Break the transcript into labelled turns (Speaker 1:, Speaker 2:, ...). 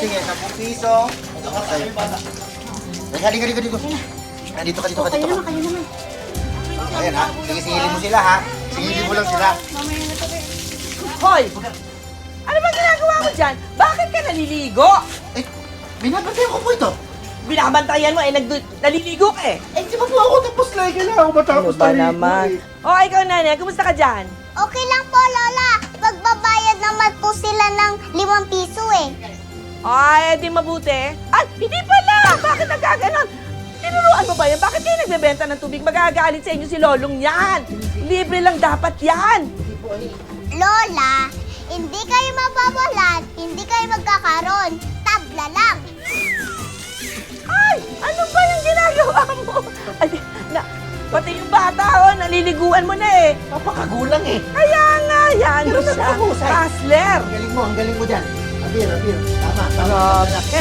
Speaker 1: sige, 10 piso. Ito ka sa'yo. Halika, dito. Dito ka.
Speaker 2: Kayo naman.
Speaker 1: Ayan ha. Sige, singilin mo sila ha. Singilin mo lang sila.
Speaker 3: Hoy! Ano bang ginagawa mo dyan? Bakit ka naliligo?
Speaker 1: Eh, binabantayan ko po ito.
Speaker 3: Binabantayan mo, naliligo ka eh.
Speaker 1: Eh, di ba po ako tapos na? Kailangan ako matapos
Speaker 3: Ano ba
Speaker 1: tayo.
Speaker 3: naman? O, ikaw nanay, kumusta ka dyan?
Speaker 2: Okay lang po, Lola. Magbabayad naman po sila ng 5 piso eh.
Speaker 3: Ay, di mabuti. Ay, hindi pala! Bakit nagkaganon? Tinuruan mo ba yan? Bakit kayo nagbebenta ng tubig? Magagalit sa inyo si Lolong yan. Libre lang dapat yan.
Speaker 2: Lola, hindi kayo mababalan, hindi kayo magkakaroon. Tabla lang.
Speaker 3: Ay, ano ba yung ginagawa mo? Ay, pati yung bata, oh, naliliguan mo na eh.
Speaker 1: Napakagulang eh.
Speaker 3: Kaya nga, yan
Speaker 1: Pero
Speaker 3: siya.
Speaker 1: napakahusay.
Speaker 3: Hustler.
Speaker 1: Ang galing mo dyan. Abir. Tama.
Speaker 3: Grabe.